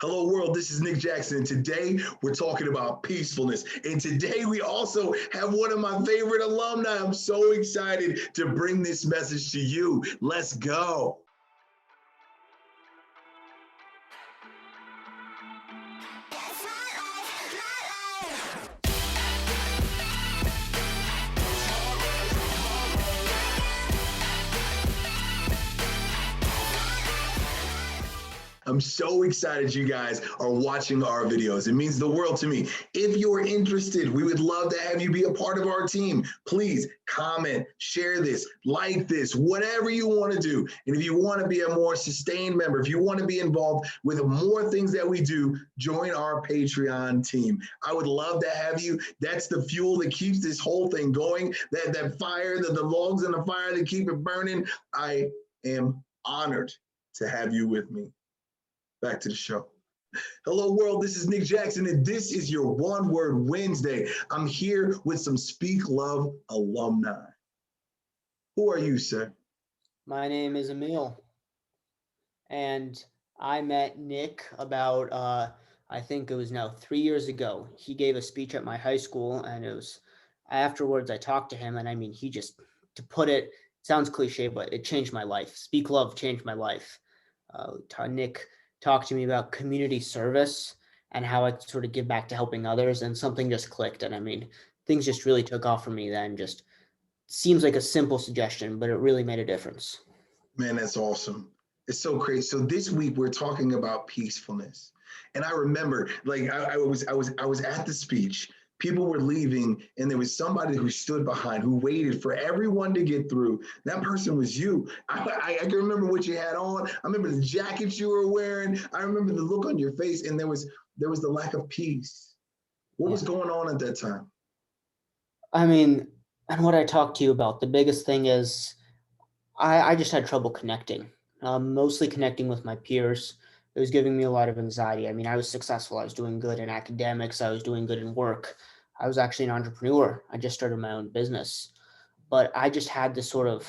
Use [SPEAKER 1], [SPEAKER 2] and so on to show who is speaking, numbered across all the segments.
[SPEAKER 1] Hello world, this is Nick Jackson, and today we're talking about peacefulness. And today we also have one of my favorite alumni. I'm so excited to bring this message to you. Let's go. I'm so excited you guys are watching our videos. It means the world to me. If you're interested, we would love to have you be a part of our team. Please comment, share this, like this, whatever you want to do. And if you want to be a more sustained member, if you want to be involved with more things that we do, join our Patreon team. I would love to have you. That's the fuel that keeps this whole thing going, that fire, the logs in the fire that keep it burning. I am honored to have you with me. Back to the show. Hello world, this is Nick Jackson, and this is your One Word Wednesday. I'm here with some Speak Love alumni. Who are you, sir?
[SPEAKER 2] My name is Emil, and I met Nick about, I think it was now 3 years ago. He gave a speech at my high school, and afterwards I talked to him, and I mean, to put it, sounds cliche, but it changed my life. Speak Love changed my life. Nick talked to me about community service and how I could sort of give back to helping others, and something just clicked. And I mean, things just really took off for me then. Just seems like a simple suggestion, but it really made a difference.
[SPEAKER 1] Man, that's awesome. It's so crazy. So this week we're talking about peacefulness. And I remember, like, I was at the speech. People were leaving, and there was somebody who stood behind, who waited for everyone to get through. That person was you. I can remember what you had on. I remember the jacket you were wearing. I remember the look on your face, and there was the lack of peace. What was going on at that time?
[SPEAKER 2] I mean, and what I talked to you about, the biggest thing is I just had trouble connecting, mostly connecting with my peers. It was giving me a lot of anxiety. I mean, I was successful. I was doing good in academics. I was doing good in work. I was actually an entrepreneur. I just started my own business. But I just had this sort of,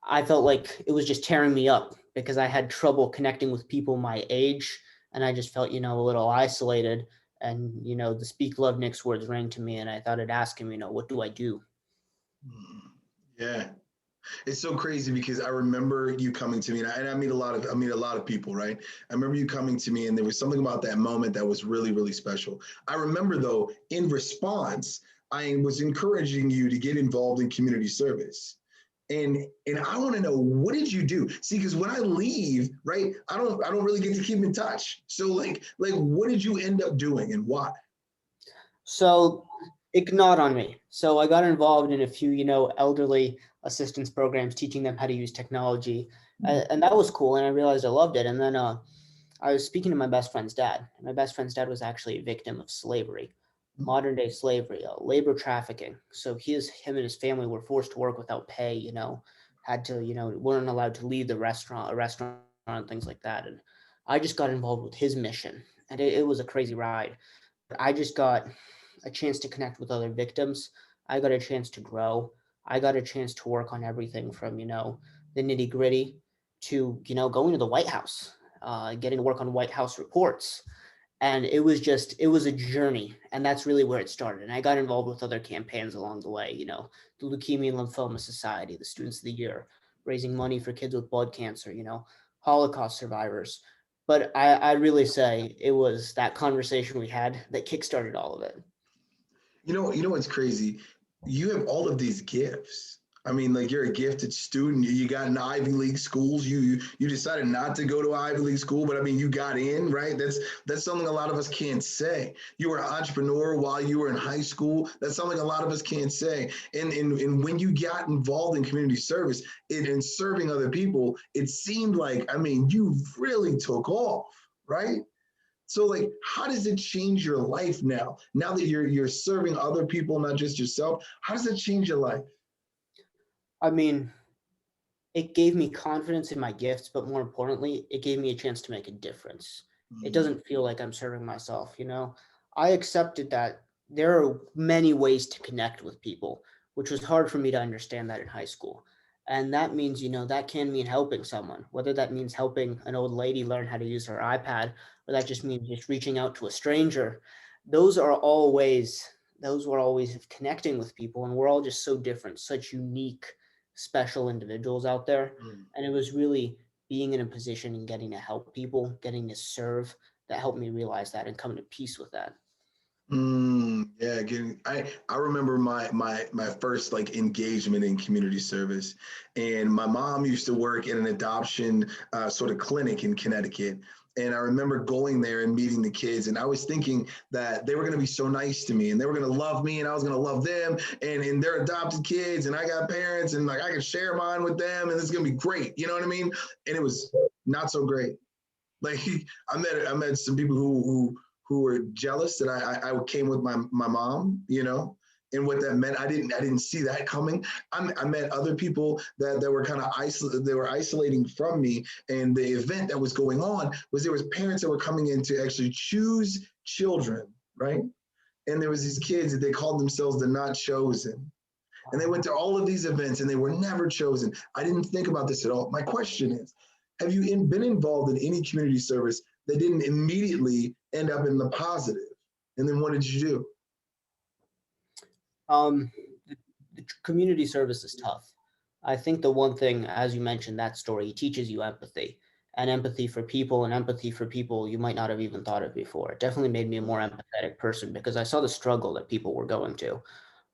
[SPEAKER 2] I felt like it was just tearing me up because I had trouble connecting with people my age. And I just felt, a little isolated. And, the Speak Love Nick's words rang to me. And I thought I'd ask him, what do I do?
[SPEAKER 1] Yeah. It's so crazy because I remember you coming to me, and I meet a lot of people, right? I remember you coming to me, and there was something about that moment that was really, really special. I remember though, in response, I was encouraging you to get involved in community service. And I want to know, what did you do? See, because when I leave, right, I don't really get to keep in touch. So like what did you end up doing and why?
[SPEAKER 2] So it gnawed on me. So I got involved in a few, elderly assistance programs, teaching them how to use technology. And that was cool. And I realized I loved it. And then I was speaking to my best friend's dad. My best friend's dad was actually a victim of slavery, modern day slavery, labor trafficking. So him and his family were forced to work without pay, had to, weren't allowed to leave a restaurant, and things like that. And I just got involved with his mission. And it was a crazy ride. I just got a chance to connect with other victims. I got a chance to grow. I got a chance to work on everything from, the nitty gritty to, going to the White House, getting to work on White House reports. And it was a journey. And that's really where it started. And I got involved with other campaigns along the way, the Leukemia and Lymphoma Society, the Students of the Year, raising money for kids with blood cancer, Holocaust survivors. But I really say it was that conversation we had that kickstarted all of it.
[SPEAKER 1] You know what's crazy? You have all of these gifts. I mean, like, you're a gifted student. You got in Ivy League schools. You decided not to go to Ivy League school, but I mean, you got in, right? That's something a lot of us can't say. You were an entrepreneur while you were in high school. That's something a lot of us can't say. And when you got involved in community service and serving other people, it seemed like, I mean, you really took off, right? So like, how does it change your life now? Now that you're serving other people, not just yourself, how does it change your life?
[SPEAKER 2] I mean, it gave me confidence in my gifts, but more importantly, it gave me a chance to make a difference. It
[SPEAKER 1] Mm,
[SPEAKER 2] doesn't feel like I'm serving myself, I accepted that there are many ways to connect with people, which was hard for me to understand that in high school. And that means, that can mean helping someone, whether that means helping an old lady learn how to use her iPad, or that just means just reaching out to a stranger. Those are all ways, those were all ways of connecting with people. And we're all just so different, such unique, special individuals out there.
[SPEAKER 1] Mm.
[SPEAKER 2] And it was really being in a position and getting to help people, getting to serve, that helped me realize that and come to peace with that.
[SPEAKER 1] Yeah, I remember my first like engagement in community service, and my mom used to work in an adoption sort of clinic in Connecticut. And I remember going there and meeting the kids, and I was thinking that they were going to be so nice to me, and they were going to love me, and I was going to love them, and they're adopted kids, and I got parents, and like I can share mine with them, and it's going to be great. You know what I mean? And it was not so great. Like I met some people who were jealous that I came with my mom, and what that meant. I didn't see that coming. I met other people that were kind of isolated. They were isolating from me, and the event that was going on was there was parents that were coming in to actually choose children, right? And there was these kids that they called themselves the not chosen. And they went to all of these events and they were never chosen. I didn't think about this at all. My question is, have you been involved in any community service that didn't immediately end up in the positive? And then what did you do?
[SPEAKER 2] Um, the community service is tough. I think the one thing, as you mentioned, that story teaches you empathy, and empathy for people, and empathy for people you might not have even thought of before. It definitely made me a more empathetic person because I saw the struggle that people were going to.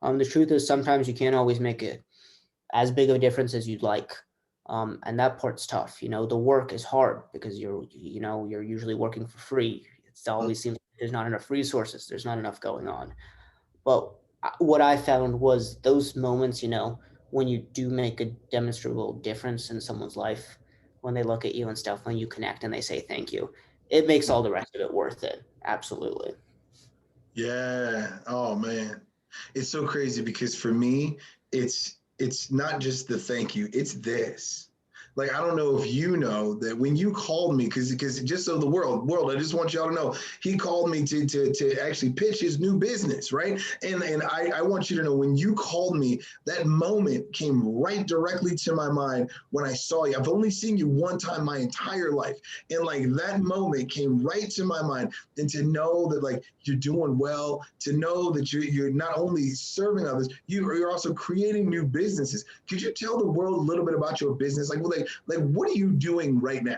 [SPEAKER 2] The truth is sometimes you can't always make it as big of a difference as you'd like. And that part's tough. The work is hard because you're usually working for free. It always seems like there's not enough resources. There's not enough going on. But what I found was those moments, when you do make a demonstrable difference in someone's life, when they look at you and stuff, when you connect and they say thank you, it makes all the rest of it worth it. Absolutely.
[SPEAKER 1] Yeah. Oh man. It's so crazy because for me, it's not just the thank you, it's this. Like I don't know if you know that when you called me, because just so the world, I just want y'all to know, he called me to actually pitch his new business, right? And I want you to know when you called me, that moment came right directly to my mind when I saw you. I've only seen you one time my entire life. And like that moment came right to my mind. And to know that like you're doing well, to know that you're not only serving others, you're also creating new businesses. Could you tell the world a little bit about your business? Like what are you doing right now?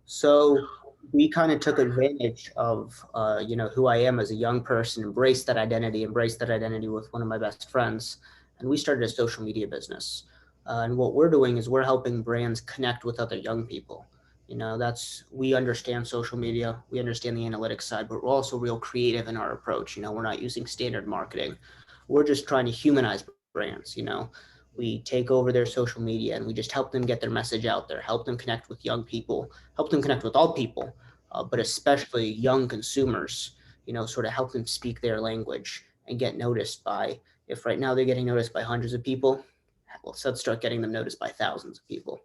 [SPEAKER 2] So we kind of took advantage of, who I am as a young person, embraced that identity with one of my best friends. And we started a social media business. And what we're doing is we're helping brands connect with other young people. We understand social media, we understand the analytics side, but we're also real creative in our approach. We're not using standard marketing. We're just trying to humanize brands. We take over their social media and we just help them get their message out there, help them connect with young people, help them connect with all people, but especially young consumers, sort of help them speak their language and get noticed by, if right now they're getting noticed by hundreds of people, let's start getting them noticed by thousands of people.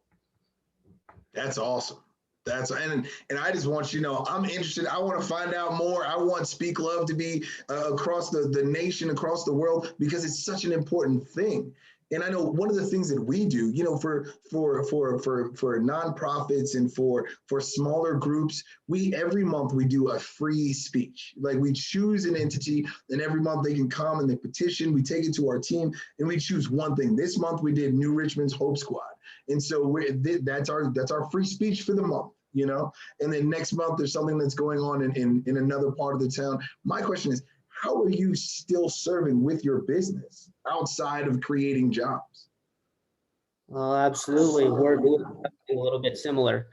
[SPEAKER 1] That's awesome. And I just want you to know I'm interested. I want to find out more. I want Speak Love to be across the nation, across the world, because it's such an important thing. And I know one of the things that we do, for nonprofits and for smaller groups, we every month we do a free speech. Like we choose an entity, and every month they can come and they petition. We take it to our team, and we choose one thing. This month we did New Richmond's Hope Squad. And so that's our free speech for the month. And then next month there's something that's going on in another part of the town. My question is, how are you still serving with your business outside of creating jobs?
[SPEAKER 2] Well, absolutely. We're doing something a little bit similar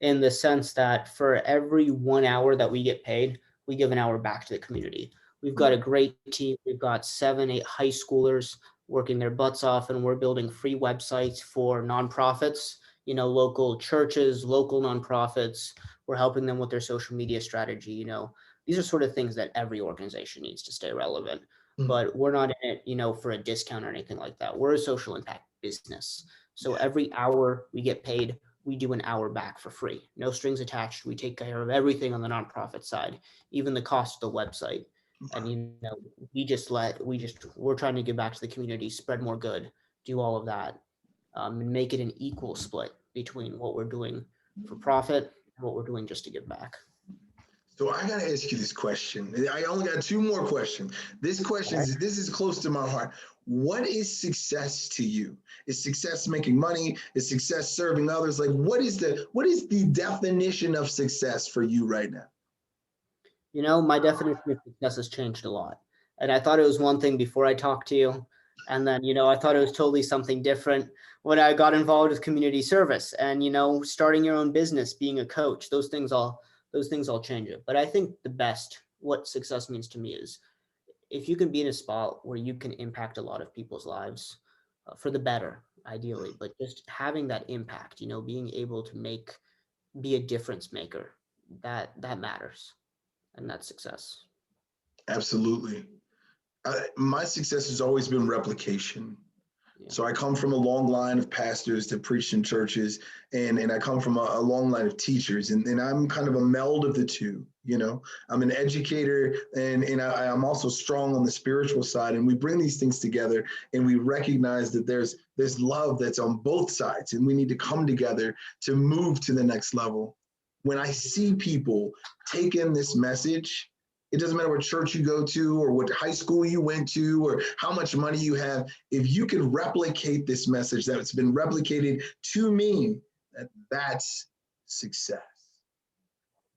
[SPEAKER 2] in the sense that for every 1 hour that we get paid, we give an hour back to the community. We've got a great team. We've got 7, 8 high schoolers working their butts off, and we're building free websites for nonprofits, local churches, local nonprofits. We're helping them with their social media strategy. These are sort of things that every organization needs to stay relevant. But we're not in it, for a discount or anything like that. We're a social impact business. So every hour we get paid, we do an hour back for free. No strings attached. We take care of everything on the nonprofit side, even the cost of the website. And we're trying to give back to the community, spread more good, do all of that. and make it an equal split between what we're doing for profit and what we're doing just to give back.
[SPEAKER 1] So I got to ask you this question. I only got two more questions. This is close to my heart. What is success to you? Is success making money? Is success serving others? Like, what is the definition of success for you right now?
[SPEAKER 2] You know, my definition of success has changed a lot. And I thought it was one thing before I talked to you. And then, I thought it was totally something different when I got involved with community service and, starting your own business, being a coach. Those things all change it. But I think what success means to me is if you can be in a spot where you can impact a lot of people's lives for the better, ideally, but just having that impact, being able to be a difference maker, that matters. And that's success.
[SPEAKER 1] Absolutely. My success has always been replication.
[SPEAKER 2] Yeah.
[SPEAKER 1] So I come from a long line of pastors that preach in churches, and I come from a long line of teachers, and I'm kind of a meld of the two. I'm an educator, and I'm also strong on the spiritual side, and we bring these things together, and we recognize that there's love that's on both sides, and we need to come together to move to the next level. When I see people take in this message, it doesn't matter what church you go to or what high school you went to or how much money you have. If you can replicate this message that's been replicated to me, that's success.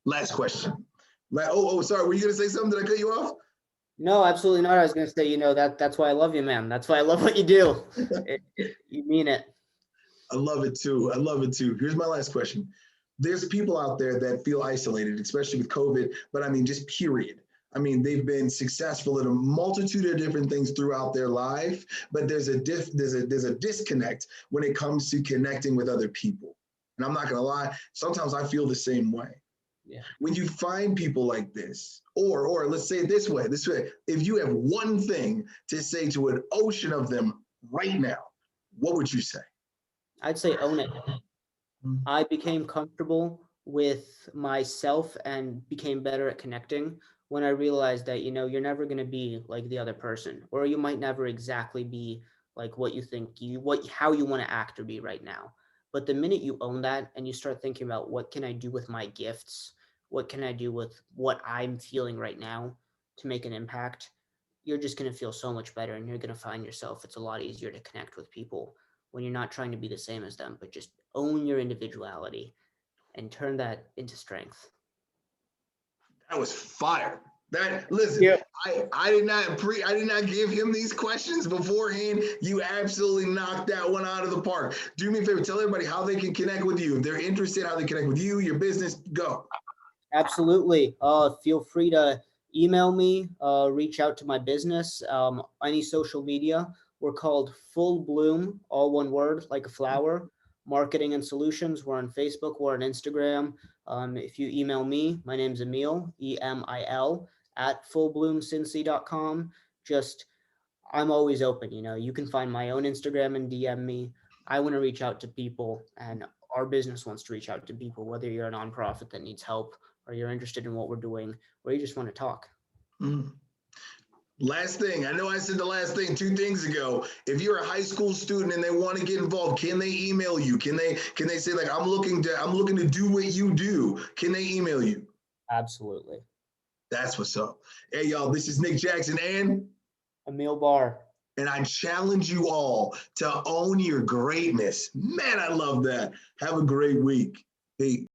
[SPEAKER 1] Last question. Sorry. Were you going to say something? Did I cut you off?
[SPEAKER 2] No, absolutely not. I was going to say, that's why I love you, man. That's why I love what you do. You mean it.
[SPEAKER 1] I love it too. Here's my last question. There's people out there that feel isolated, especially with COVID, but I mean, just period. I mean, they've been successful in a multitude of different things throughout their life, but there's a disconnect when it comes to connecting with other people. And I'm not going to lie, sometimes I feel the same way.
[SPEAKER 2] Yeah.
[SPEAKER 1] When you find people like this, or let's say it this way, if you have one thing to say to an ocean of them right now, what would you say?
[SPEAKER 2] I'd say own it. I became comfortable with myself and became better at connecting when I realized that, you're never going to be like the other person, or you might never exactly be like what you think how you want to act or be right now. But the minute you own that and you start thinking about what can I do with my gifts, what can I do with what I'm feeling right now to make an impact, you're just going to feel so much better, and you're going to find yourself, it's a lot easier to connect with people when you're not trying to be the same as them, but just own your individuality and turn that into strength.
[SPEAKER 1] That was fire. Listen, yeah. I did not give him these questions beforehand. You absolutely knocked that one out of the park. Do me a favor, tell everybody how they can connect with you. If they're interested, how they connect with you, your business, go.
[SPEAKER 2] Absolutely. Feel free to email me, reach out to my business, any social media. We're called Full Bloom, all one word, like a flower, Marketing and Solutions. We're on Facebook, we're on Instagram. If you email me, my name's Emil, EMIL, at fullbloomcincy.com. I'm always open, you can find my own Instagram and DM me. I want to reach out to people, and our business wants to reach out to people, whether you're a nonprofit that needs help or you're interested in what we're doing, or you just want to talk.
[SPEAKER 1] Last thing, I know I said the last thing 2 things ago. If you're a high school student and they want to get involved, can they email you? Can they say like, I'm looking to do what you do? Can they email you?
[SPEAKER 2] Absolutely.
[SPEAKER 1] That's what's up. Hey y'all, this is Nick Jackson and
[SPEAKER 2] Emil Barr.
[SPEAKER 1] And I challenge you all to own your greatness. Man, I love that. Have a great week. Peace.